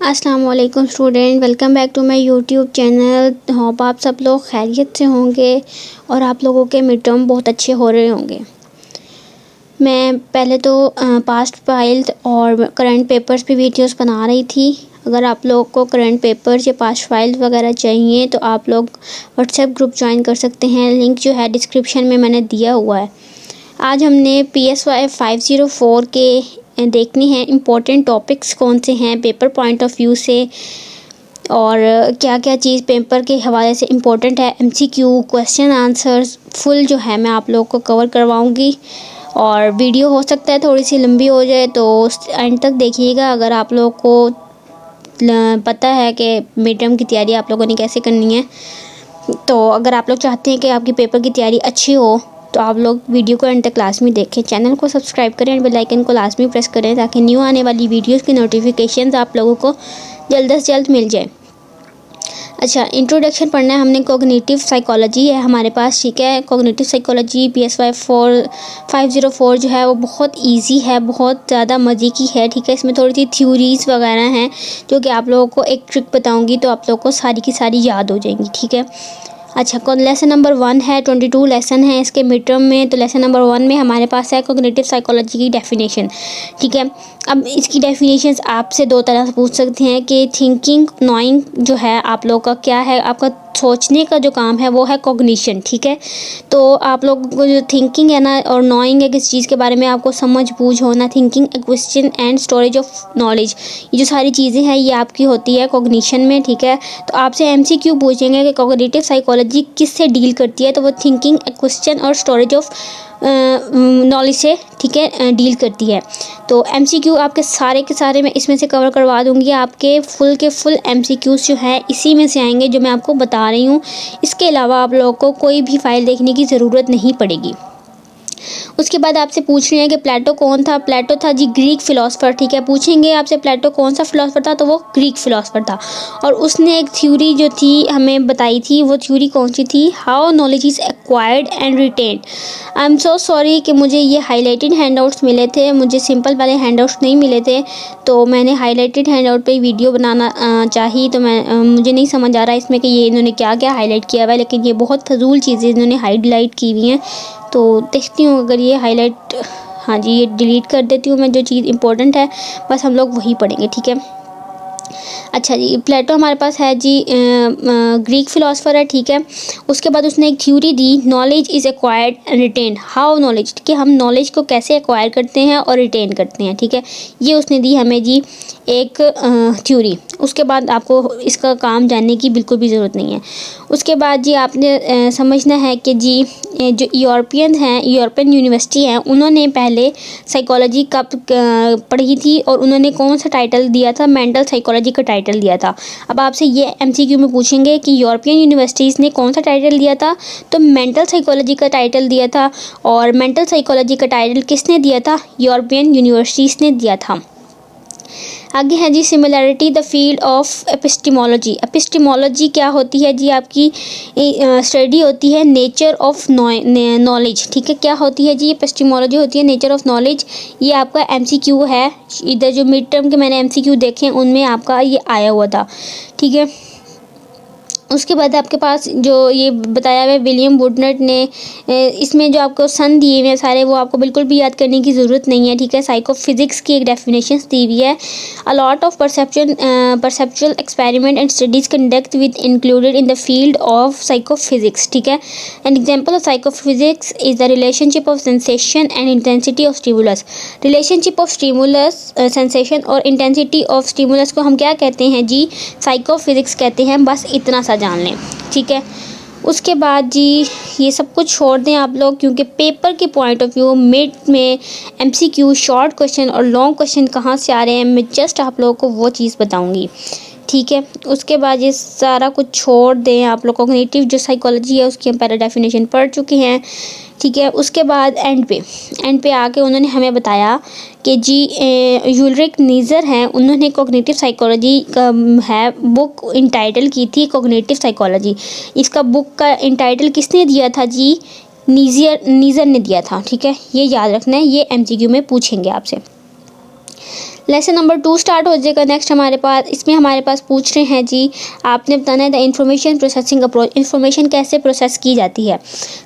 अस्सलाम वालेकुम student, welcome back to my YouTube channel. Hope आप सब लोग खैरियत से होंगे और आप लोगों के मिड टर्म बहुत अच्छे हो रहे होंगे। मैं पहले तो पास्ट फाइल्स और करंट पेपर्स पे वीडियोस बना रही थी। अगर आप लोगों को करंट पेपर्स या पास्ट फाइल्स वगैरह चाहिए तो आप लोग व्हाट्सएप ग्रुप ज्वाइन कर सकते हैं। लिंक जो है डिस्क्रिप्शन में मैंने दिया हुआ है। आज हमने PSY 504 के देखने हैं इम्पोर्टेंट टॉपिक्स कौन से हैं पेपर पॉइंट ऑफ व्यू से, और क्या क्या चीज़ पेपर के हवाले से इम्पोर्टेंट है। MCQ क्वेश्चन आंसर्स फुल जो है मैं आप लोगों को कवर करवाऊंगी। और वीडियो हो सकता है थोड़ी सी लंबी हो जाए तो एंड तक देखिएगा। अगर आप लोगों को पता है कि मिड टर्म की तैयारी आप लोगों ने कैसे करनी है, तो अगर आप लोग चाहते हैं कि आपकी पेपर की तैयारी अच्छी हो तो आप लोग वीडियो को एंड तक क्लास में देखें। चैनल को सब्सक्राइब करें और बेल आइकन को लाजमी प्रेस करें ताकि न्यू आने वाली वीडियोस की नोटिफिकेशंस आप लोगों को जल्द से जल्द मिल जाए। अच्छा, इंट्रोडक्शन पढ़ना है हमने। कॉग्निटिव साइकोलॉजी है हमारे पास, ठीक है। कॉग्निटिव साइकोलॉजी PSY 504 जो है वो बहुत इजी है, बहुत ज़्यादा मज़े की है, ठीक है। इसमें थोड़ी सी थ्योरीज़ वगैरह हैं जो कि आप लोगों को एक ट्रिक बताऊँगी तो आप लोगों को सारी की सारी याद हो जाएंगी, ठीक है। अच्छा, लेसन नंबर 1 है, 22 लेसन है इसके मिड टर्म में। तो लेसन नंबर 1 में हमारे पास है कॉग्निटिव साइकोलॉजी की डेफिनेशन, ठीक है। अब इसकी डेफिनेशंस आपसे दो तरह से पूछ सकते हैं कि थिंकिंग नोइंग जो है आप लोग का क्या है, आपका सोचने का जो काम है वो है कॉग्निशन, ठीक है। तो आप लोग को जो थिंकिंग है ना और नोइंग है किस चीज़ के बारे में आपको समझ बूझ होना, thinking acquisition and storage of knowledge, ये जो सारी चीज़ें हैं ये आपकी होती है कॉग्निशन में, ठीक है। तो आपसे MCQ पूछेंगे कि कॉग्निटिव साइकोलॉजी किससे डील करती है, तो वो थिंकिंग एक्विजिशन और स्टोरेज ऑफ नॉलेज से, ठीक है, डील करती है। तो MCQ आपके सारे के सारे मैं इसमें से कवर करवा दूंगी। आपके फुल के फुल MCQs जो है इसी में से आएंगे जो मैं आपको बता रही हूँ। इसके अलावा आप लोगों को कोई भी फाइल देखने की ज़रूरत नहीं पड़ेगी। उसके बाद आपसे पूछ रहे हैं कि प्लेटो कौन था। प्लेटो था जी ग्रीक फ़िलासफ़र, ठीक है। पूछेंगे आपसे प्लेटो कौन सा फ़िलासफ़र था, तो वो ग्रीक फ़िलासफ़र था। और उसने एक थ्योरी जो थी हमें बताई थी, वो थ्योरी कौन सी थी, how knowledge is acquired and retained. I am so sorry कि मुझे ये हाईलाइटेड हैंडआउट्स मिले थे, मुझे सिंपल वाले हैंडआउट्स नहीं मिले थे, तो मैंने हाईलाइटेड हैंडआउट पे वीडियो बनाना चाहिए। तो मुझे नहीं समझ आ रहा है इसमें कि ये इन्होंने क्या क्या हाईलाइट किया हुआ है, लेकिन ये बहुत फजूल चीज़ें इन्होंने हाईलाइट की हुई हैं। तो देखती हूँ अगर ये हाईलाइट, हाँ जी, ये डिलीट कर देती हूँ मैं। जो चीज़ इंपॉर्टेंट है बस हम लोग वही पढ़ेंगे, ठीक है। अच्छा जी, प्लेटो हमारे पास है जी, ग्रीक फ़िलासफ़र है, ठीक है। उसके बाद उसने एक theory the, knowledge is acquired and retained, how knowledge, कि हम नॉलेज को कैसे एक्वायर करते हैं और रिटेन करते हैं, ठीक है। ये उसने दी हमें जी एक थ्योरी। उसके बाद आपको इसका काम जानने की बिल्कुल भी ज़रूरत नहीं है। उसके बाद जी आपने समझना है कि जी जो यूरोपियन हैं, यूरोपियन यूनिवर्सिटी हैं, उन्होंने पहले साइकोलॉजी कब पढ़ी थी और उन्होंने कौन सा टाइटल दिया था, मेंटल साइकोलॉजी का टाइटल दिया था। अब आपसे ये MCQ में पूछेंगे कि यूरोपियन यूनिवर्सिटीज़ ने कौन सा टाइटल दिया था, तो मेंटल साइकोलॉजी का टाइटल दिया था। और मेंटल साइकोलॉजी का टाइटल किसने दिया था, यूरोपियन यूनिवर्सिटीज़ ने दिया था। आगे है जी similarity the field of epistemology. Epistemology क्या होती है जी, आपकी स्टडी होती है नेचर ऑफ नॉलेज, ठीक है। क्या होती है जी, एपिस्टेमोलॉजी होती है नेचर ऑफ नॉलेज। ये आपका MCQ है, इधर जो मिड टर्म के मैंने MCQ देखे उनमें आपका ये आया हुआ था, ठीक है। उसके बाद आपके पास जो ये बताया हुआ है विलियम वुडनट ने, इसमें जो आपको सन दिए हुए हैं सारे वो आपको बिल्कुल भी याद करने की ज़रूरत नहीं है, ठीक है। साइकोफिजिक्स की एक डेफिनेशन दी हुई है, a lot of perceptual experiment and studies conduct with included in the field of psychophysics, ठीक है। An example of psychophysics is the relationship of sensation and intensity of stimulus. Relationship of stimulus, sensation और intensity of stimulus को हम क्या कहते हैं जी, psychophysics कहते हैं। बस इतना सा जान लें, ठीक है। उसके बाद जी ये सब कुछ छोड़ दें आप लोग, क्योंकि पेपर के पॉइंट ऑफ व्यू मिड में MCQ शॉर्ट क्वेश्चन और लॉन्ग क्वेश्चन कहाँ से आ रहे हैं मैं जस्ट आप लोगों को वो चीज़ बताऊंगी, ठीक है। उसके बाद ये सारा कुछ छोड़ दें आप लोग। कॉग्निटिव जो साइकोलॉजी है उसकी हम पहले डेफिनेशन पढ़ चुके हैं, ठीक है। उसके बाद एंड पे आके उन्होंने हमें बताया कि जी यूलरिक नीज़र हैं, उन्होंने कॉग्निटिव साइकोलॉजी का है बुक इंटाइटल की थी कॉग्निटिव साइकोलॉजी। इसका बुक का इंटाइटल किसने दिया था जी, नीज़र ने दिया था, ठीक है। ये याद रखना है, ये MCQ में पूछेंगे आपसे। लेसन नंबर 2 स्टार्ट हो जाएगा नेक्स्ट हमारे पास। इसमें हमारे पास पूछ रहे हैं जी, आपने बताना है the information processing approach, information कैसे प्रोसेस की जाती है।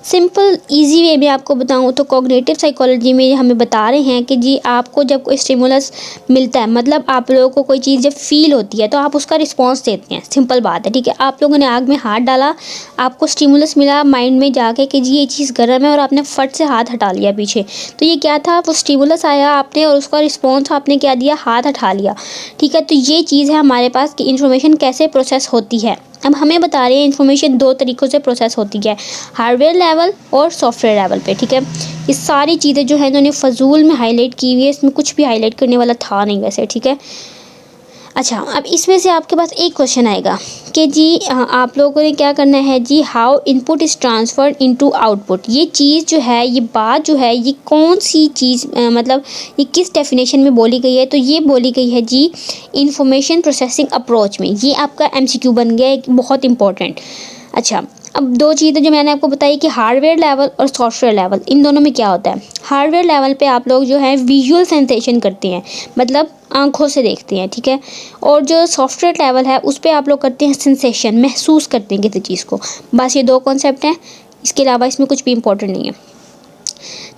सिंपल इजी वे में आपको बताऊं तो कॉग्निटिव साइकोलॉजी में हमें बता रहे हैं कि जी आपको जब कोई स्टिमुलस मिलता है, मतलब आप लोगों को कोई चीज़ जब फील होती है तो आप उसका रिस्पॉन्स देते हैं। सिंपल बात है, ठीक है। आप लोगों ने आग में हाथ डाला, आपको स्टिमुलस मिला माइंड में जाके कि जी ये चीज़ गर्म है और आपने फट से हाथ हटा लिया पीछे, तो ये क्या था, वो स्टिमुलस आया आपने और उसका रिस्पॉन्स आपने क्या दिया, हाथ हटा लिया, ठीक है। तो ये चीज़ है हमारे पास कि इन्फॉर्मेशन कैसे प्रोसेस होती है। अब हमें बता रहे हैं इन्फॉर्मेशन 2 तरीक़ों से प्रोसेस होती है, हार्डवेयर लेवल और सॉफ्टवेयर लेवल पे, ठीक है। ये सारी चीज़ें जो है इन्होंने फ़जूल में हाईलाइट की हुई है, इसमें कुछ भी हाईलाइट करने वाला था नहीं वैसे, ठीक है। अच्छा, अब इसमें से आपके पास एक क्वेश्चन आएगा कि जी आप लोगों ने क्या करना है जी, how input is transferred into output. ये चीज़ जो है, ये बात जो है, ये कौन सी चीज़ मतलब ये किस डेफिनेशन में बोली गई है, तो ये बोली गई है जी इंफॉर्मेशन प्रोसेसिंग अप्रोच में। ये आपका MCQ बन गया एक बहुत इंपॉर्टेंट। अच्छा, अब 2 चीज़ें जो मैंने आपको बताई कि हार्डवेयर लेवल और सॉफ्टवेयर लेवल, इन दोनों में क्या होता है। हार्डवेयर लेवल पे आप लोग जो है विजुअल सेंसेशन करते हैं, मतलब आँखों से देखते हैं, ठीक है। और जो सॉफ्टवेयर लेवल है उस पे आप लोग करते हैं सेंसेशन, महसूस करते हैं किसी चीज़ को। बस ये 2 कॉन्सेप्ट हैं, इसके अलावा इसमें कुछ भी इंपॉर्टेंट नहीं है।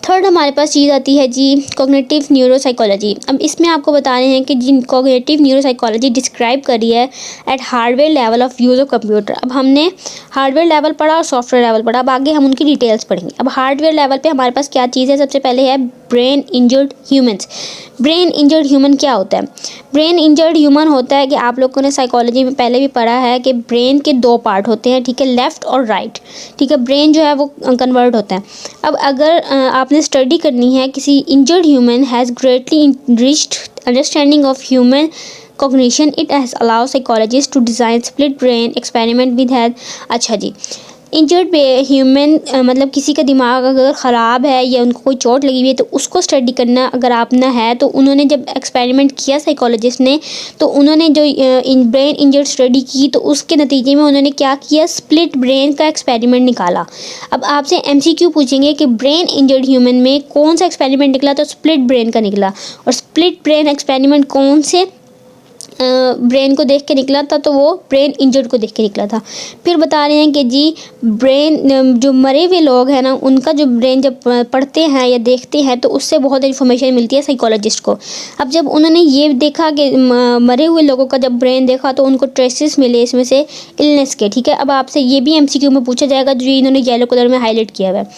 थर्ड हमारे पास चीज़ आती है जी कॉग्निटिव न्यूरोसाइकोलॉजी। अब इसमें आपको बता रहे हैं कि जी कॉग्निटिव न्यूरोसाइकोलॉजी डिस्क्राइब करी है at hardware level of use of computer. अब हमने हार्डवेयर लेवल पढ़ा और सॉफ्टवेयर लेवल पढ़ा, अब आगे हम उनकी डिटेल्स पढ़ेंगे। अब हार्डवेयर लेवल पे हमारे पास क्या चीज़ है, सबसे पहले है brain injured humans. Brain injured human क्या होता है? ब्रेन इंजर्ड ह्यूमन होता है कि आप लोगों ने साइकोलॉजी में पहले भी पढ़ा है कि ब्रेन के 2 पार्ट होते हैं, ठीक है, लेफ़्ट और राइट, ठीक है। ब्रेन जो है वो कन्वर्ट होता है। अब अगर आपने स्टडी करनी है किसी injured human has greatly enriched understanding of human cognition, it has allowed psychologists to design split brain experiment with head। अच्छा जी, इंजर्ड ह्यूमन मतलब किसी का दिमाग अगर ख़राब है या उनको कोई चोट लगी हुई है तो उसको स्टडी करना अगर आपने है, तो उन्होंने जब एक्सपेरिमेंट किया साइकोलॉजिस्ट ने, तो उन्होंने जो ब्रेन इंजर्ड स्टडी की तो उसके नतीजे में उन्होंने क्या किया, स्प्लिट ब्रेन का एक्सपेरिमेंट निकाला। अब आपसे MCQ पूछेंगे कि ब्रेन इंजर्ड ह्यूमन में कौन सा एक्सपेरिमेंट निकला, तो स्प्लिट ब्रेन का निकला। और स्प्लिट ब्रेन एक्सपेरिमेंट कौन से ब्रेन को देख के निकला था, तो वो ब्रेन इंजर्ड को देख के निकला था। फिर बता रहे हैं कि जी ब्रेन जो मरे हुए लोग हैं ना, उनका जो ब्रेन जब पढ़ते हैं या देखते हैं तो उससे बहुत इन्फॉर्मेशन मिलती है साइकोलॉजिस्ट को। अब जब उन्होंने ये देखा कि मरे हुए लोगों का जब ब्रेन देखा तो उनको ट्रेसेस मिले इसमें से इलनेस के, ठीक है। अब आपसे ये भी MCQ में पूछा जाएगा जो इन्होंने येलो कलर में हाईलाइट किया हुआ है।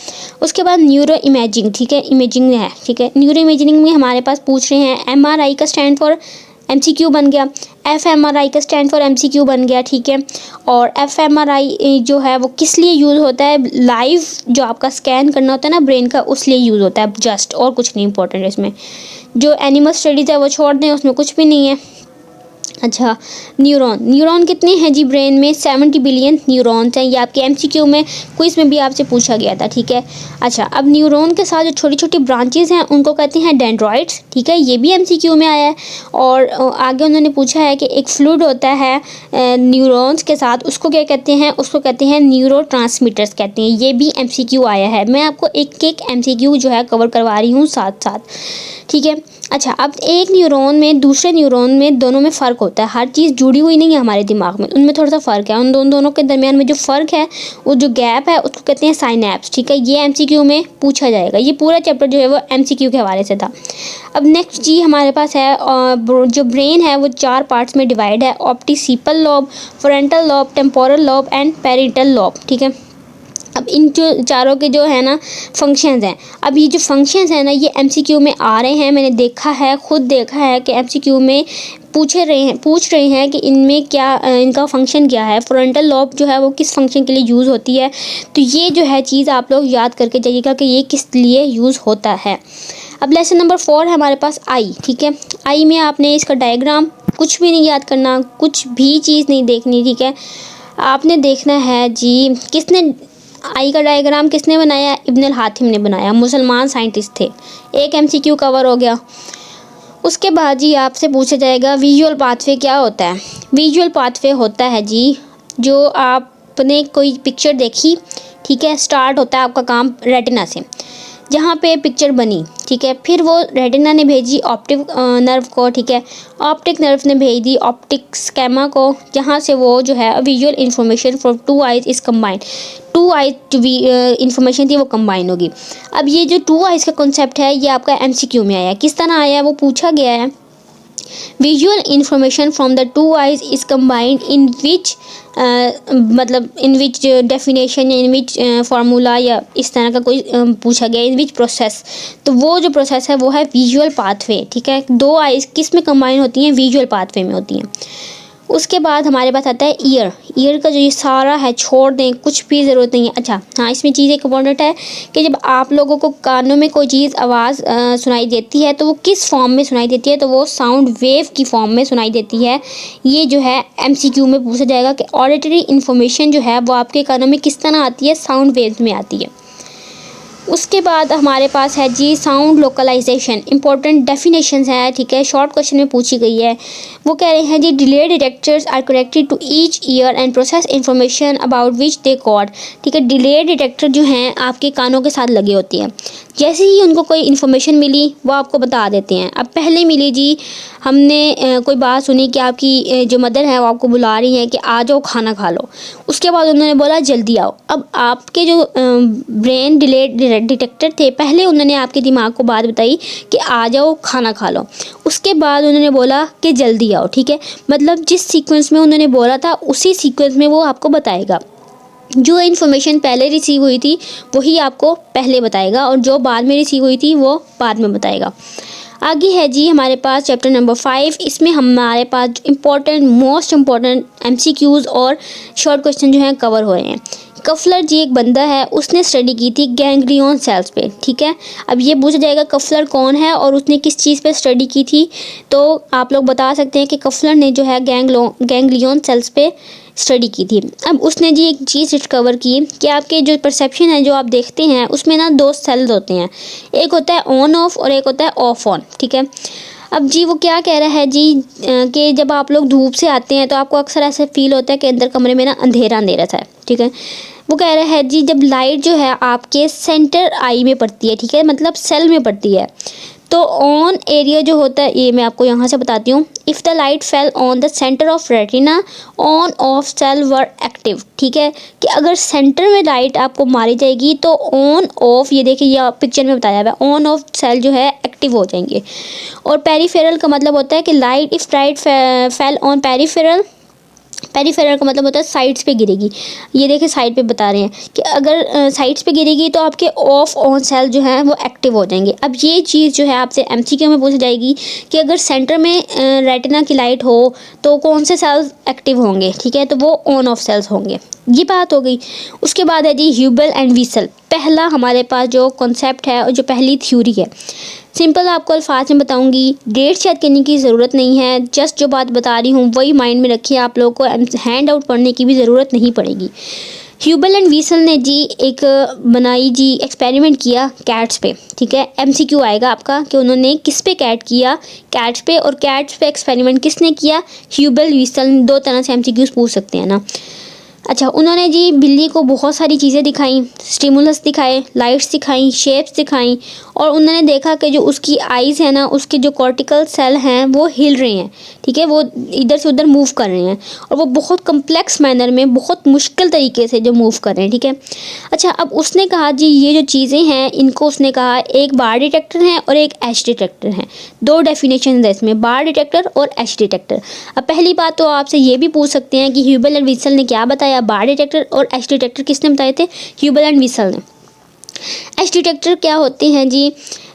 उसके बाद न्यूरो इमेजिंग, ठीक है, इमेजिंग है, ठीक है। न्यूरो इमेजिंग में हमारे पास पूछ रहे हैं MRI का स्टैंड फॉर MCQ बन गया, fMRI का स्टैंड फॉर MCQ बन गया, ठीक है। और fMRI जो है वो किस लिए यूज़ होता है, लाइव जो आपका स्कैन करना होता है ना ब्रेन का, उस लिए यूज़ होता है जस्ट, और कुछ नहीं इंपॉर्टेंट है इसमें। जो एनिमल स्टडीज़ है वो छोड़ दें, उसमें कुछ भी नहीं है। अच्छा, न्यूरॉन कितने हैं जी ब्रेन में, 70 बिलियन न्यूरॉन्स हैं। ये आपके MCQ में क्विज़ में भी आपसे पूछा गया था, ठीक है। अच्छा, अब न्यूरॉन के साथ जो छोटी छोटी ब्रांचेज़ हैं उनको कहते हैं डेंड्रॉइड्स, ठीक है, ये भी MCQ में आया है। और आगे उन्होंने पूछा है कि एक फ्लूइड होता है न्यूरॉन्स के साथ, उसको क्या कहते हैं, उसको कहते हैं न्यूरोट्रांसमीटर्स कहते हैं, ये भी MCQ आया है। मैं आपको एक एक MCQ जो है कवर करवा रही हूँ साथ साथ, ठीक है। अच्छा, अब एक न्यूरॉन में दूसरे न्यूरॉन में दोनों में फ़र्क होता है, हर चीज़ जुड़ी हुई नहीं है हमारे दिमाग में, उनमें थोड़ा सा फ़र्क है। उन दोनों के दरमियान में जो फ़र्क है, वो जो गैप है उसको कहते हैं साइनैप्स, ठीक है। ये MCQ में पूछा जाएगा। ये पूरा चैप्टर जो है वो MCQ के हवाले से था। अब नेक्स्ट जी हमारे पास है जो ब्रेन है वो 4 पार्ट्स में डिवाइड है, ऑप्टिसिपल lobe, frontal lobe, temporal lobe and parietal lobe, ठीक है। अब इन जो चारों के जो है ना फंक्शंस हैं, अब ये जो फंक्शंस हैं ना ये MCQ में आ रहे हैं। मैंने देखा है, खुद देखा है कि MCQ में पूछ रहे हैं कि इनमें क्या इनका फंक्शन क्या है, फ्रंटल लॉब जो है वो किस फंक्शन के लिए यूज़ होती है। तो ये जो है चीज़ आप लोग याद करके जाइएगा कि ये किस लिए यूज़ होता है। अब लेसन नंबर 4 है हमारे पास आई, ठीक है। आई में आपने इसका डायग्राम कुछ भी नहीं याद करना, कुछ भी चीज़ नहीं देखनी, ठीक है। आपने देखना है जी किसने आई का डायग्राम किसने बनाया, इब्न अल हातिम ने बनाया, मुसलमान साइंटिस्ट थे। एक MCQ कवर हो गया। उसके बाद जी आपसे पूछा जाएगा विजुअल पाथवे क्या होता है। विजुअल पाथवे होता है जी जो आपने कोई पिक्चर देखी, ठीक है, स्टार्ट होता है आपका काम रेटिना से। जहाँ पे पिक्चर बनी, ठीक है। फिर वो रेटिना ने भेजी ऑप्टिक नर्व को, ठीक है। ऑप्टिक नर्व ने भेज दी ऑप्टिक स्केमा को, जहाँ से वो जो है visual information from two eyes is combined, two eyes जो भी इंफॉर्मेशन थी वो कंबाइन होगी। अब ये जो टू आइज का कॉन्सेप्ट है ये आपका एमसीक्यू में आया है। किस तरह आया है वो पूछा गया है। Visual information from the two eyes is combined in which, मतलब इन विच डेफिनेशन या इन विच फार्मूला या इस तरह का कोई पूछा गया, इन विच प्रोसेस। तो वो जो प्रोसेस है वो है विजुअल पाथवे, ठीक है। दो आइज किस में कंबाइन होती हैं, विजुअल पाथवे में होती हैं। उसके बाद हमारे पास आता है ईयर। ईयर का जो ये सारा है छोड़ दें, कुछ भी ज़रूरत नहीं है। अच्छा हाँ, इसमें चीज़ एक इम्पॉर्टेंट है कि जब आप लोगों को कानों में कोई चीज़ आवाज़ सुनाई देती है तो वो किस फॉर्म में सुनाई देती है, तो वो साउंड वेव की फॉर्म में सुनाई देती है। ये जो है एमसीक्यू में पूछा जाएगा कि ऑडिटरी इन्फॉर्मेशन जो है वो आपके कानों में किस तरह आती है, साउंड वेव्स में आती है। उसके बाद हमारे पास है जी साउंड लोकलाइजेशन, इंपॉर्टेंट डेफिनेशंस है, ठीक है। शॉर्ट क्वेश्चन में पूछी गई है। वो कह रहे हैं जी delay detectors are connected to each ear and process information about which they code, ठीक है। डिले डिटेक्टर जो हैं आपके कानों के साथ लगे होते हैं। जैसे ही उनको कोई इन्फॉर्मेशन मिली वो आपको बता देते हैं। अब पहले मिली जी, हमने कोई बात सुनी कि आपकी जो मदर है वो आपको बुला रही हैं कि आ जाओ खाना खा लो। उसके बाद उन्होंने बोला जल्दी आओ। अब आपके जो ब्रेन डिले डिटेक्टर थे, पहले उन्होंने आपके दिमाग को बात बताई कि आ जाओ खाना खा लो। उसके बाद उन्होंने बोला कि जल्दी आओ, ठीक है। मतलब जिस सीक्वेंस में उन्होंने बोला था उसी सीक्वेंस में वो आपको बताएगा। जो इन्फॉर्मेशन पहले रिसीव हुई थी वही आपको पहले बताएगा और जो बाद में रिसीव हुई थी वो बाद में बताएगा। आगे है जी हमारे पास चैप्टर नंबर 5। इसमें हमारे पास इम्पोर्टेंट मोस्ट इम्पॉर्टेंट एमसीक्यूज़ और शॉर्ट क्वेश्चन जो हैं कवर हो रहे हैं। कफलर जी एक बंदा है, उसने स्टडी की थी गैंग्लियन सेल्स पे, ठीक है। अब ये पूछा जाएगा कफलर कौन है और उसने किस चीज़ पे स्टडी की थी, तो आप लोग बता सकते हैं कि कफलर ने जो है गैंग्लियन सेल्स पे स्टडी की थी। अब उसने जी एक चीज़ डिस्कवर की कि आपके जो परसेप्शन है, जो आप देखते हैं, उसमें ना दो सेल्स होते हैं, एक होता है ऑन ऑफ और एक होता है ऑफ ऑन, ठीक है। अब जी वो क्या कह रहा है जी कि जब आप लोग धूप से आते हैं तो आपको अक्सर ऐसे फील होता है कि अंदर कमरे में ना अंधेरा अंधेरा सा है, ठीक है। वो कह रहा है जी जब लाइट जो है आपके सेंटर आई में पड़ती है, ठीक है, मतलब सेल में पड़ती है, तो ऑन एरिया जो होता है, ये मैं आपको यहाँ से बताती हूँ। If the light fell on the centre of retina on off cell were active, ठीक है, कि अगर सेंटर में लाइट आपको मारी जाएगी तो ऑन ऑफ, ये देखिए ये पिक्चर में बताया हुआ है, ऑन ऑफ सेल जो है एक्टिव हो जाएंगे। और पेरीफेरल का मतलब होता है कि light if light fell on peripheral, peripheral का मतलब होता है साइड्स पे गिरेगी। ये देखिए साइड पे बता रहे हैं कि अगर साइड्स पे गिरेगी तो आपके ऑफ ऑन सेल जो हैं वो एक्टिव हो जाएंगे। अब ये चीज़ जो है आपसे एमसीक्यू में पूछी जाएगी कि अगर सेंटर में रेटिना की लाइट हो तो कौन से सेल्स एक्टिव होंगे, ठीक है, तो वो ऑन ऑफ सेल्स होंगे। ये बात हो गई। उसके बाद है जी ह्यूबल एंड विसल। पहला हमारे पास जो कॉन्सेप्ट है और जो पहली थ्योरी है, सिंपल आपको अल्फाज में बताऊंगी, डेट याद करने की ज़रूरत नहीं है, जस्ट जो बात बता रही हूँ वही माइंड में रखिए, आप लोगों को हैंड आउट पढ़ने की भी ज़रूरत नहीं पड़ेगी। ह्यूबल एंड विसल ने जी एक बनाई जी, एक्सपेरिमेंट किया कैट्स पे, ठीक है। एमसीक्यू आएगा आपका कि उन्होंने किस पे कैट किया, कैट्स पे, और कैट्स पे एक्सपेरिमेंट किसने किया, ह्यूबल विसल। दो तरह से एमसीक्यूज पूछ सकते हैं ना। अच्छा, उन्होंने जी बिल्ली को बहुत सारी चीज़ें दिखाई, स्टिमुलस दिखाए, लाइट्स दिखाई, शेप्स दिखाई, और उन्होंने देखा कि जो उसकी आइज़ है ना, उसके जो कॉर्टिकल सेल हैं वो हिल रहे हैं, ठीक है, वो इधर से उधर मूव कर रहे हैं, और वो बहुत कम्प्लेक्स मैनर में, बहुत मुश्किल तरीके से जो मूव कर रहे हैं, ठीक है। अच्छा, अब उसने कहा जी ये जो चीज़ें हैं इनको उसने कहा एक बार डिटेक्टर है और एक एच डिटेक्टर है। दो डेफिनेशन है इसमें, बार डिटेक्टर और एच डिटेक्टर। अब पहली बात तो आपसे ये भी पूछ सकते हैं कि ह्यूबल एंड विसल ने क्या बताया, बार डिटेक्टर और एच डिटेक्टर किसने बताए थे, ह्यूबल एंड विसल ने। एच डिटेक्टर क्या होते हैं जी,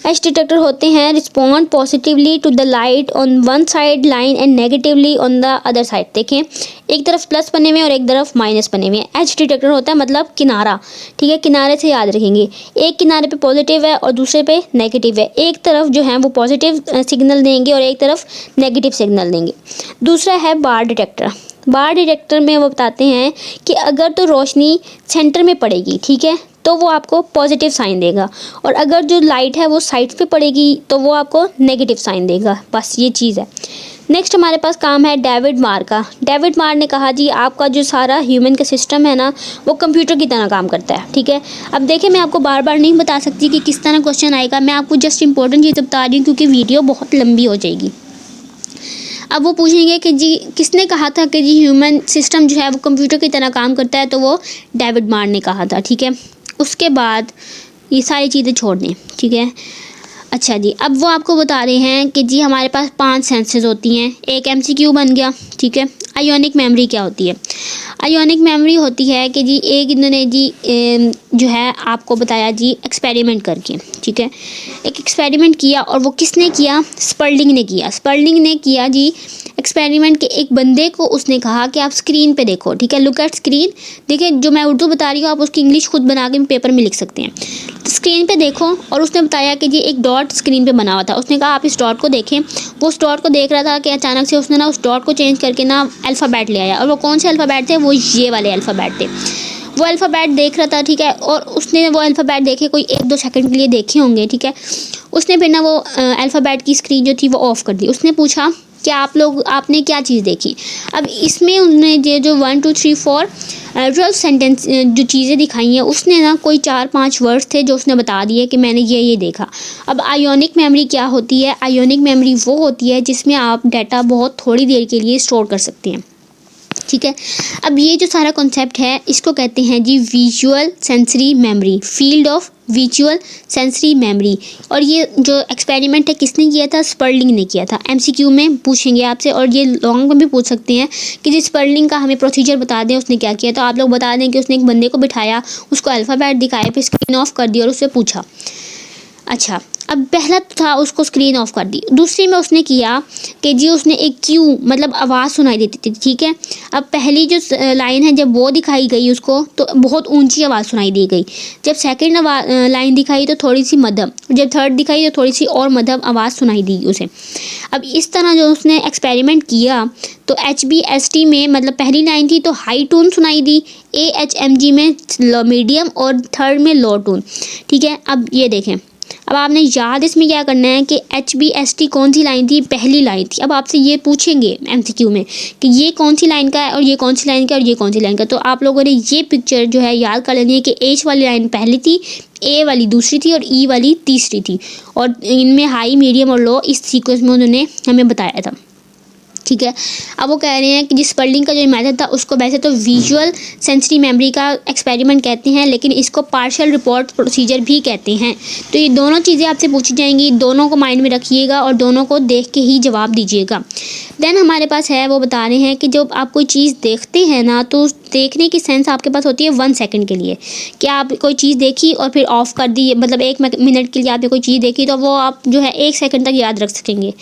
एच डिटेक्टर होते हैं respond positively to the light on one side line and negatively on the other side. देखें एक तरफ प्लस बने हुए हैं और एक तरफ माइनस बने हुए हैं। एच डिटेक्टर होता है मतलब किनारा, ठीक है, किनारे से याद रखेंगे, एक किनारे पे पॉजिटिव है और दूसरे पे नेगेटिव है, एक तरफ जो है वो पॉजिटिव सिग्नल देंगे और एक तरफ नेगेटिव सिग्नल देंगे। दूसरा है बार डिटेक्टर। बार डिटेक्टर में वो बताते हैं कि अगर तो रोशनी सेंटर में पड़ेगी, ठीक है, तो वो आपको पॉजिटिव साइन देगा, और अगर जो लाइट है वो साइड पे पड़ेगी तो वो आपको नेगेटिव साइन देगा। बस ये चीज़ है। नेक्स्ट हमारे पास काम है डेविड मार का। डेविड मार ने कहा जी आपका जो सारा ह्यूमन का सिस्टम है ना वो कंप्यूटर की तरह काम करता है, ठीक है। अब देखिए मैं आपको बार बार नहीं बता सकती कि किस तरह क्वेश्चन आएगा, मैं आपको जस्ट इंपॉर्टेंट चीज़ बता रही हूँ क्योंकि वीडियो बहुत लंबी हो जाएगी। अब वो पूछेंगे कि जी किसने कहा था कि जी ह्यूमन सिस्टम जो है वो कंप्यूटर की तरह काम करता है, तो वो डेविड मार ने कहा था, ठीक है। उसके बाद ये सारी चीज़ें छोड़ दें, ठीक है। अच्छा जी, अब वो आपको बता रहे हैं कि जी हमारे पास 5 सेंसेस होती हैं। एक एमसीक्यू बन गया, ठीक है। आयोनिक मेमोरी क्या होती है? आयोनिक मेमोरी होती है कि जी एक इन्होंने जी जो है आपको बताया जी एक्सपेरिमेंट करके, ठीक है। एक एक्सपेरिमेंट किया और वो किसने किया? स्पर्लिंग ने किया। स्पर्लिंग ने किया जी एक्सपेरिमेंट के एक बंदे को उसने कहा कि आप स्क्रीन पे देखो, ठीक है। Look at screen. देखिए जो मैं उर्दू बता रही हूँ आप उसकी इंग्लिश खुद बना के पेपर में लिख सकते हैं। तो स्क्रीन पे देखो और उसने बताया कि जी एक डॉट स्क्रीन पे बना हुआ था। उसने कहा आप इस डॉट को देखें। वो उस डॉट को देख रहा था कि अचानक से उसने ना उस डॉट को चेंज करके ना अल्फ़ाबेट ले आया, और वो कौन से अल्फ़ाबेट थे? वो ये वाले अल्फ़ाबेट थे। वो अल्फ़ाबेट देख रहा था, ठीक है। और उसने वो अल्फ़ाबेट देखे कोई 1-2 सेकंड के लिए देखे होंगे, ठीक है। उसने फिर ना वो अल्फ़ाबेट की स्क्रीन जो थी वो ऑफ़ कर दी। उसने पूछा कि आपने क्या चीज़ देखी? अब इसमें उन्होंने ये जो 1 2 3 4 12 सेंटेंस जो चीज़ें दिखाई हैं उसने ना कोई 4-5 वर्ड्स थे जो उसने बता दिए कि मैंने ये देखा। अब आयोनिक मेमोरी क्या होती है? आयोनिक मेमोरी वो होती है जिसमें आप डाटा बहुत थोड़ी देर के लिए स्टोर कर सकते हैं, ठीक है। अब ये जो सारा कॉन्सेप्ट है इसको कहते हैं जी visual sensory memory, field of visual sensory memory. और ये जो एक्सपेरिमेंट है किसने किया था? स्पर्लिंग ने किया था। एमसीक्यू में पूछेंगे आपसे और ये लॉन्ग में भी पूछ सकते हैं कि जिस स्पर्लिंग का हमें प्रोसीजर बता दें उसने क्या किया। तो आप लोग बता दें कि उसने एक बंदे को बिठाया, उसको अल्फ़ाबेट दिखाया, फिर स्क्रीन ऑफ कर दी और उससे पूछा। अच्छा, अब पहला था उसको स्क्रीन ऑफ कर दी। दूसरी में उसने किया कि जी उसने एक क्यू मतलब आवाज़ सुनाई देती थी, ठीक है। अब पहली जो लाइन है जब वो दिखाई गई उसको तो बहुत ऊंची आवाज़ सुनाई दी गई। जब सेकंड लाइन दिखाई तो थोड़ी सी मध्यम, जब थर्ड दिखाई तो थोड़ी सी और मध्यम आवाज़ सुनाई दी उसे। अब इस तरह जो उसने एक्सपेरिमेंट किया तो HBST में मतलब पहली लाइन थी तो हाई टोन सुनाई दी, AHMG में मीडियम और थर्ड में लो टोन, ठीक है। अब ये देखें, अब आपने याद इसमें क्या करना है कि HBST कौन सी लाइन थी? पहली लाइन थी। अब आपसे ये पूछेंगे MCQ में कि ये कौन सी लाइन का है और ये कौन सी लाइन का और ये कौन सी लाइन का। तो आप लोगों ने ये पिक्चर जो है याद कर लेनी है कि H वाली लाइन पहली थी, A वाली दूसरी थी और E वाली तीसरी थी। और इनमें हाई, मीडियम और लो इस सीक्वेंस में उन्होंने हमें बताया था, ठीक है। अब वो कह रहे हैं कि जिस स्पर्लिंग का जो मेथड था उसको वैसे तो विजुअल सेंसरी मेमोरी का एक्सपेरिमेंट कहते हैं, लेकिन इसको पार्शियल रिपोर्ट प्रोसीजर भी कहते हैं। तो ये दोनों चीज़ें आपसे पूछी जाएंगी, दोनों को माइंड में रखिएगा और दोनों को देख के ही जवाब दीजिएगा। देन हमारे पास है वो बता रहे हैं कि जब आप कोई चीज़ देखते हैं ना तो देखने की सेंस आपके पास होती है 1 सेकंड के लिए। कि आप कोई चीज़ देखी और फिर ऑफ कर दी, मतलब 1 मिनट के लिए आपने कोई चीज़ देखी तो वो आप जो है 1 सेकंड तक याद रख सकेंगे।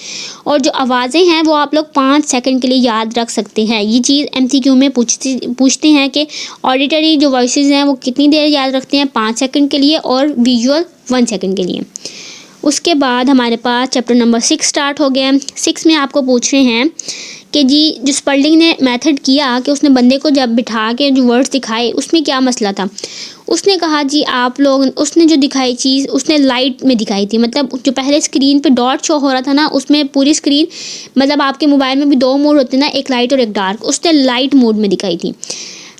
और जो आवाज़ें हैं वो आप लोग 5 सेकंड के लिए याद रख सकते हैं। ये चीज़ MCQ में पूछते हैं कि ऑडिटरी जो वॉइसेस हैं वो कितनी देर याद रखते हैं? 5 सेकंड के लिए और विजुअल 1 सेकंड के लिए। उसके बाद हमारे पास चैप्टर नंबर 6 स्टार्ट हो गया। 6 में आपको पूछ रहे हैं कि जी जो स्पर्लिंग ने मेथड किया कि उसने बंदे को जब बिठा के जो वर्ड्स दिखाए उसमें क्या मसला था। उसने कहा जी आप लोग उसने जो दिखाई चीज़ उसने लाइट में दिखाई थी, मतलब जो पहले स्क्रीन पे डॉट शो हो रहा था ना उसमें पूरी स्क्रीन मतलब आपके मोबाइल में भी 2 मोड होते हैं ना, एक लाइट और एक डार्क, उसने लाइट मोड में दिखाई थी।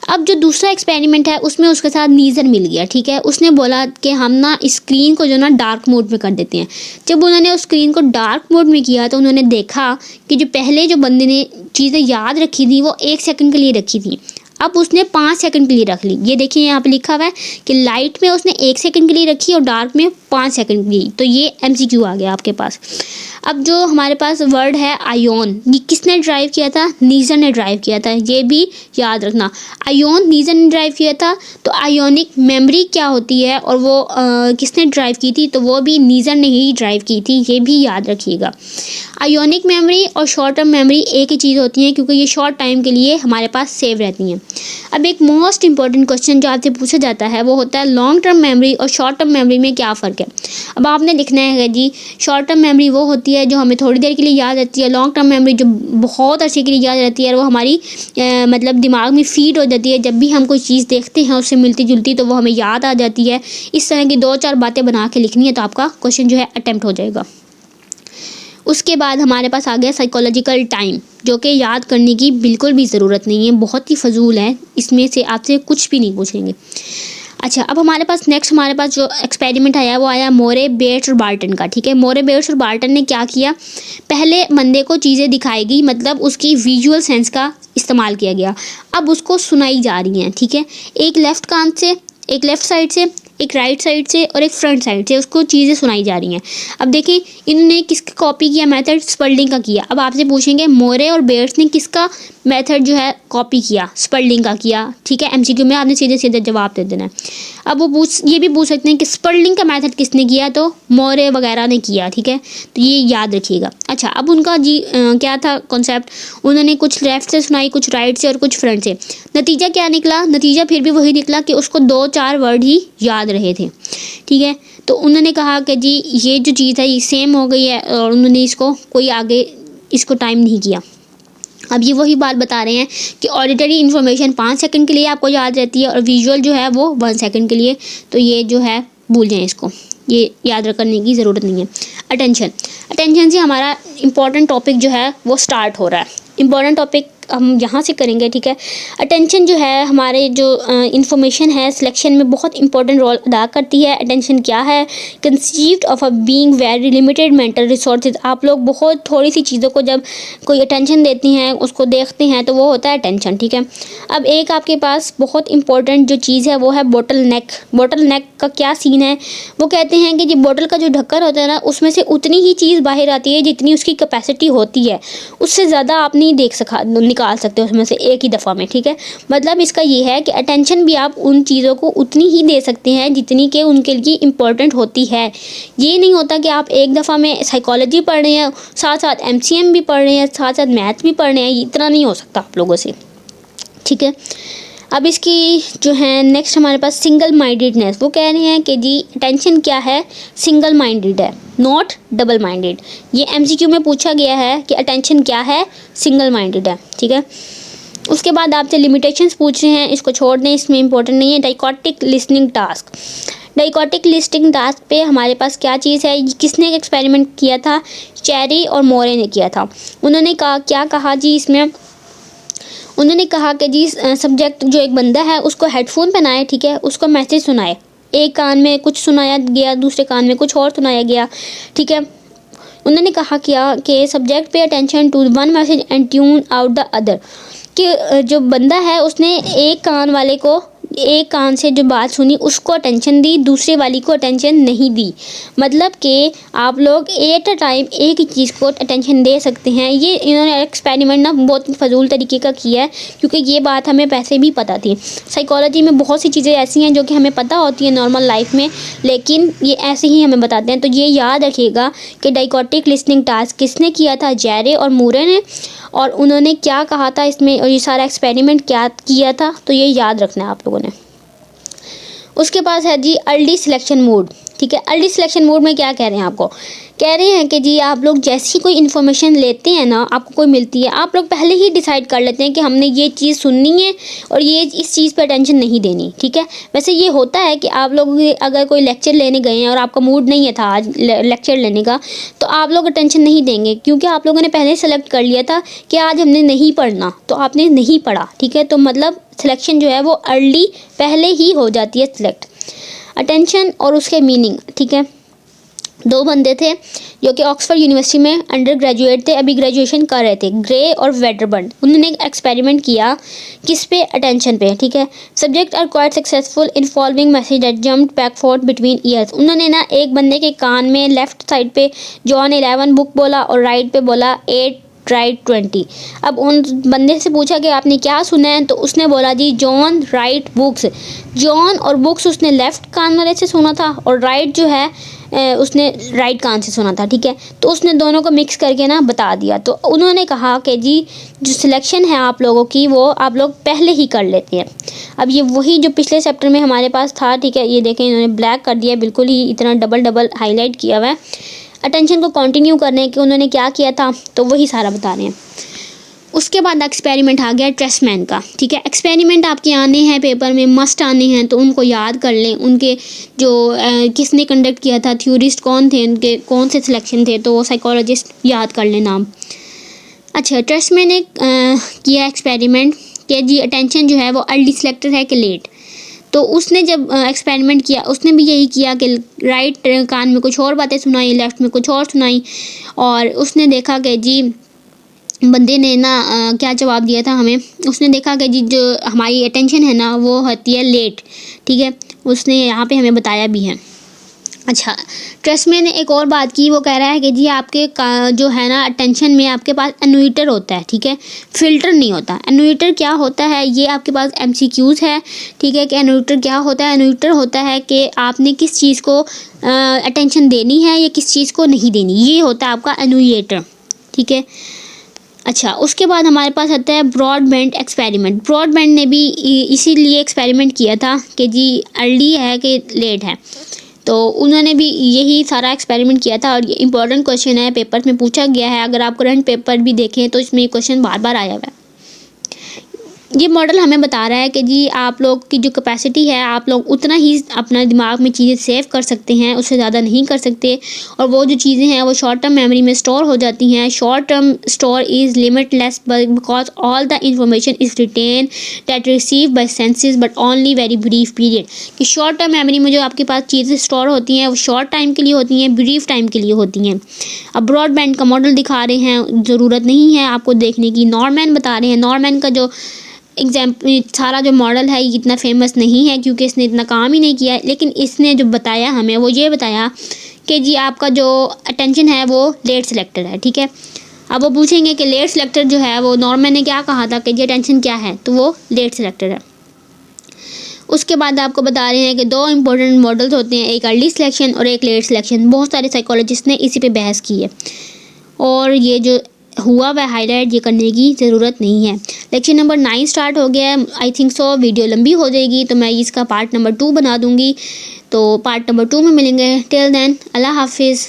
अब जो दूसरा एक्सपेरिमेंट है उसमें उसके साथ नीज़र मिल गया, ठीक है। उसने बोला कि हम ना स्क्रीन को जो ना डार्क मोड में कर देते हैं। जब उन्होंने उस स्क्रीन को डार्क मोड में किया तो उन्होंने देखा कि जो पहले जो बंदे ने चीज़ें याद रखी थी वो 1 सेकंड के लिए रखी थी, अब उसने 5 सेकंड के लिए रख ली। ये देखिए यहाँ पे लिखा हुआ है कि लाइट में उसने 1 सेकंड के लिए रखी और डार्क में 5 सेकंड के लिए। तो ये MCQ आ गया आपके पास। अब जो हमारे पास वर्ड है आयोन, ये किसने ड्राइव किया था? नीज़र ने ड्राइव किया था, ये भी याद रखना। आयोन नीज़र ने ड्राइव किया था। तो आयोनिक मेमोरी क्या होती है और वो किसने ड्राइव की थी? तो वो भी नीज़र ने ही ड्राइव की थी, ये भी याद रखिएगा। आयोनिक मेमोरी और शॉर्ट टर्म मेमोरी एक ही चीज़ होती है क्योंकि ये शॉर्ट टाइम के लिए हमारे पास सेव रहती हैं। अब एक मोस्ट इंपॉर्टेंट क्वेश्चन जो आपसे पूछा जाता है वो होता है लॉन्ग टर्म मेमोरी और शॉर्ट टर्म मेमोरी में क्या फ़र्क है। अब आपने लिखना है जी शॉर्ट टर्म मेमोरी वो होती है जो हमें थोड़ी देर के लिए याद रहती है, लॉन्ग टर्म मेमोरी जो बहुत अच्छे के लिए याद रहती है और वो हमारी मतलब दिमाग में फीड हो जाती है। जब भी हम कोई चीज़ देखते हैं उससे मिलती जुलती तो वो हमें याद आ जाती है। इस तरह की 2-4 बातें बना के लिखनी है तो आपका क्वेश्चन जो है अटेम्प्ट हो जाएगा। उसके बाद हमारे पास आ गया साइकोलॉजिकल टाइम, जो कि याद करने की बिल्कुल भी ज़रूरत नहीं है, बहुत ही फ़जूल है, इसमें से आपसे कुछ भी नहीं पूछेंगे। अच्छा, अब हमारे पास जो एक्सपेरिमेंट आया वो आया मोरे, बेट्स और बार्टन का। ठीक है, मोरे, बेट्स और बार्टन ने क्या किया, पहले बंदे को चीज़ें दिखाई गई, मतलब उसकी विजुअल सेंस का इस्तेमाल किया गया, अब उसको सुनाई जा रही हैं। ठीक है, एक लेफ़्ट कान से, एक लेफ़्ट साइड से, एक राइट साइड से और एक फ्रंट साइड से उसको चीज़ें सुनाई जा रही हैं। अब देखें इन्होंने किसका कॉपी किया मेथड, स्पर्लिंग का किया। अब आपसे पूछेंगे मोरे और बेट्स ने किसका मेथड जो है कॉपी किया, स्पर्लिंग का किया। ठीक है, एमसीक्यू में आपने सीधे सीधे जवाब दे देना है। अब वो ये भी पूछ सकते हैं कि स्पर्लिंग का मेथड किसने किया, तो मोरे वगैरह ने किया। ठीक है, तो ये याद रखिएगा। अच्छा, अब उनका क्या था कॉन्सेप्ट, उन्होंने कुछ लेफ्ट से सुनाई, कुछ राइट से और कुछ फ्रंट से। नतीजा क्या निकला, नतीजा फिर भी वही निकला कि उसको 2-4 वर्ड ही याद रहे थे। ठीक है, तो उन्होंने कहा कि जी ये जो चीज़ है ये सेम हो गई है, और उन्होंने इसको कोई आगे इसको टाइम नहीं किया। अब ये वही बात बता रहे हैं कि ऑडिटरी इन्फॉर्मेशन 5 सेकंड के लिए आपको याद रहती है और विजुअल जो है वो 1 सेकंड के लिए, तो ये जो है भूल जाएं इसको, ये याद रखने की ज़रूरत नहीं है। अटेंशन से हमारा इम्पॉर्टेंट टॉपिक जो है वो स्टार्ट हो रहा है। इम्पॉर्टेंट टॉपिक हम यहाँ से करेंगे। ठीक है, अटेंशन जो है हमारे जो इंफॉर्मेशन है सिलेक्शन में बहुत इंपॉर्टेंट रोल अदा करती है। अटेंशन क्या है, conceived of a being very limited mental resources. आप लोग बहुत थोड़ी सी चीज़ों को जब कोई अटेंशन देती हैं, उसको देखते हैं, तो वो होता है अटेंशन। ठीक है, अब एक आपके पास बहुत इंपॉर्टेंट जो चीज़ है वो है बोटल नेक। बोटल नेक का क्या सीन है, वो कहते हैं कि जो बोतल का जो ढक्कन होता है ना, उसमें से उतनी ही चीज़ बाहर आती है जितनी उसकी कैपेसिटी होती है, उससे ज़्यादा आप नहीं निकाल सकते उसमें से एक ही दफ़ा में। ठीक है, मतलब इसका ये है कि अटेंशन भी आप उन चीज़ों को उतनी ही दे सकते हैं जितनी कि उनके लिए इम्पोर्टेंट होती है। ये नहीं होता कि आप एक दफ़ा में साइकोलॉजी पढ़ रहे हैं, साथ साथ एमसीएम भी पढ़ रहे हैं, साथ साथ मैथ भी पढ़ रहे हैं, इतना नहीं हो सकता आप लोगों से। ठीक है, अब इसकी जो है नेक्स्ट हमारे पास सिंगल माइंडेडनेस। वो कह रहे हैं कि जी अटेंशन क्या है, सिंगल माइंडेड है, नॉट डबल माइंडेड। ये एमसीक्यू में पूछा गया है कि अटेंशन क्या है, सिंगल माइंडेड है। ठीक है, उसके बाद आपसे लिमिटेशंस पूछ रहे हैं, इसको छोड़ दें, इसमें इंपॉर्टेंट नहीं है। डाइकोटिक लिसनिंग टास्क, डाइकोटिक लिस्टिंग टास्क पे हमारे पास क्या चीज़ है, किसने एक्सपेरिमेंट किया था, चेरी और मोरे ने किया था। उन्होंने क्या कहा जी इसमें, उन्होंने कहा कि जी सब्जेक्ट जो एक बंदा है उसको हेडफोन पहनाए। ठीक है, उसको मैसेज सुनाए, एक कान में कुछ सुनाया गया, दूसरे कान में कुछ और सुनाया गया। ठीक है, उन्होंने कहा क्या कि सब्जेक्ट पे attention to one message and tune out the other, कि जो बंदा है उसने एक कान वाले को, एक कान से जो बात सुनी उसको अटेंशन दी, दूसरे वाली को अटेंशन नहीं दी। मतलब कि आप लोग एट अ टाइम एक ही चीज़ को अटेंशन दे सकते हैं। ये इन्होंने एक्सपेरिमेंट ना बहुत फजूल तरीके का किया है, क्योंकि ये बात हमें पहले भी पता थी। साइकोलॉजी में बहुत सी चीज़ें ऐसी हैं जो कि हमें पता होती है नॉर्मल लाइफ में, लेकिन ये ऐसे ही हमें बताते हैं। तो ये याद रखिएगा कि डाइकोटिक लिसनिंग टास्क किसने किया था, जेरे और मूरे ने, और उन्होंने क्या कहा था इसमें, और ये सारा एक्सपेरिमेंट क्या किया था, तो ये याद रखना है आप लोगों ने। उसके पास है जी अर्ली सिलेक्शन मोड। ठीक है, अर्ली सिलेक्शन मोड में क्या कह रहे हैं, आपको कह रहे हैं कि जी आप लोग जैसी कोई इन्फॉर्मेशन लेते हैं ना, आपको कोई मिलती है, आप लोग पहले ही डिसाइड कर लेते हैं कि हमने ये चीज़ सुननी है और ये इस चीज़ पर अटेंशन नहीं देनी। ठीक है, वैसे ये होता है कि आप लोग अगर कोई लेक्चर लेने गए हैं और आपका मूड नहीं है था आज लेक्चर लेने का, तो आप लोग अटेंशन नहीं देंगे, क्योंकि आप लोगों ने पहले सेलेक्ट कर लिया था कि आज हमने नहीं पढ़ना, तो आपने नहीं पढ़ा। ठीक है, तो मतलब सिलेक्शन जो है वो अर्ली पहले ही हो जाती है सिलेक्ट। अटेंशन और उसके मीनिंग। ठीक है, दो बंदे थे जो कि ऑक्सफोर्ड यूनिवर्सिटी में अंडर ग्रेजुएट थे, अभी ग्रेजुएशन कर रहे थे, ग्रे और वेडरबर्न। उन्होंने एक एक्सपेरिमेंट किया किस पे, अटेंशन पे। ठीक है, subject are quite successful in following message that jumped back forth between ears. उन्होंने ना एक बंदे के कान में लेफ्ट साइड पे जॉन 11 बुक बोला और राइट पे बोला 8 राइट 20। अब उन बंदे से पूछा कि आपने क्या सुना है, तो उसने बोला जी जॉन राइट बुक्स। जॉन और बुक्स उसने लेफ़्ट कान वाले से सुना था, और राइट जो है उसने राइट कान से सुना था। ठीक है, तो उसने दोनों को मिक्स करके ना बता दिया। तो उन्होंने कहा कि जी जो सिलेक्शन है आप लोगों की वो आप लोग पहले ही कर लेते हैं। अब ये वही जो पिछले चैप्टर में हमारे पास था। ठीक है, ये देखें इन्होंने ब्लैक कर दिया, बिल्कुल ही इतना डबल हाईलाइट किया हुआ है। अटेंशन को कंटिन्यू करने के उन्होंने क्या किया था, तो वही सारा बता रहे हैं। उसके बाद एक्सपेरिमेंट आ गया ट्रेसमैन का, ठीक है। एक्सपेरिमेंट आपके आने हैं पेपर में, मस्ट आने हैं, तो उनको याद कर लें। उनके जो किसने कंडक्ट किया था, थ्योरिस्ट कौन थे, उनके कौन से सिलेक्शन थे, तो वो साइकोलॉजिस्ट याद कर लें नाम। अच्छा, ट्रेसमैन ने किया एक्सपेरिमेंट कि जी अटेंशन जो है वो अर्ली सेलेक्टर है कि लेट। तो उसने जब एक्सपेरिमेंट किया, उसने भी यही किया कि राइट कान में कुछ और बातें सुनाई, लेफ़्ट में कुछ और सुनाई, और उसने देखा कि जी बंदे ने ना क्या जवाब दिया था हमें। उसने देखा कि जी जो हमारी अटेंशन है ना वो होती है लेट, ठीक है। उसने यहाँ पे हमें बताया भी है। अच्छा, ट्रेसमैन ने एक और बात की, वो कह रहा है कि जी आपके जो है ना अटेंशन में आपके पास एनुएटर होता है, ठीक है, फ़िल्टर नहीं होता। एनुएटर क्या होता है, ये आपके पास MCQs है, ठीक है, कि एनुएटर क्या होता है। एनुएटर होता है कि आपने किस चीज़ को अटेंशन देनी है या किस चीज़ को नहीं देनी, ये होता है आपका एनुएटर, ठीक है। अच्छा, उसके बाद हमारे पास आता है ब्रॉडबैंड एक्सपेरिमेंट। ब्रॉडबैंड ने भी इसीलिए एक्सपेरिमेंट किया था कि जी अर्ली है कि लेट है, तो उन्होंने भी यही सारा एक्सपेरिमेंट किया था। और ये इंपॉर्टेंट क्वेश्चन है, पेपर में पूछा गया है। अगर आप करंट पेपर भी देखें तो इसमें क्वेश्चन बार बार आया हुआ है। ये मॉडल हमें बता रहा है कि जी आप लोग की जो कैपेसिटी है, आप लोग उतना ही अपना दिमाग में चीज़ें सेव कर सकते हैं, उससे ज़्यादा नहीं कर सकते। और वो जो चीज़ें हैं वो शॉर्ट टर्म मेमोरी में स्टोर हो जाती हैं। Short term store is limitless because all the information is retain that receive by senses but only very brief period. कि शॉर्ट टर्म मेमोरी में जो आपके पास चीज़ें स्टोर होती हैं वो शॉर्ट टाइम के लिए होती हैं, ब्रीफ टाइम के लिए होती हैं। अब ब्रॉडबैंड का मॉडल दिखा रहे हैं, ज़रूरत नहीं है आपको देखने की। नॉरमैन बता रहे हैं, नॉरमैन का जो एग्जाम्पल सारा जो मॉडल है ये इतना फेमस नहीं है क्योंकि इसने इतना काम ही नहीं किया है, लेकिन इसने जो बताया हमें वो ये बताया कि जी आपका जो अटेंशन है वो लेट सेलेक्टर है, ठीक है। अब वो पूछेंगे कि लेट सेलेक्टर जो है वो नॉर्मन ने क्या कहा था कि जी अटेंशन क्या है, तो वो लेट सेलेक्टर है। उसके बाद आपको बता रहे हैं कि दो इंपॉर्टेंट मॉडल्स होते हैं, एक अर्ली सिलेक्शन और एक लेट सिलेक्शन। बहुत सारे साइकोलॉजिस्ट ने इसी पे बहस की है और ये जो हुआ वह हाईलाइट ये करने की ज़रूरत नहीं है। लेक्चर नंबर 9 स्टार्ट हो गया है। आई थिंक सो वीडियो लंबी हो जाएगी तो मैं इसका पार्ट नंबर 2 बना दूँगी। तो पार्ट नंबर 2 में मिलेंगे। टिल देन अल्लाह हाफिज़।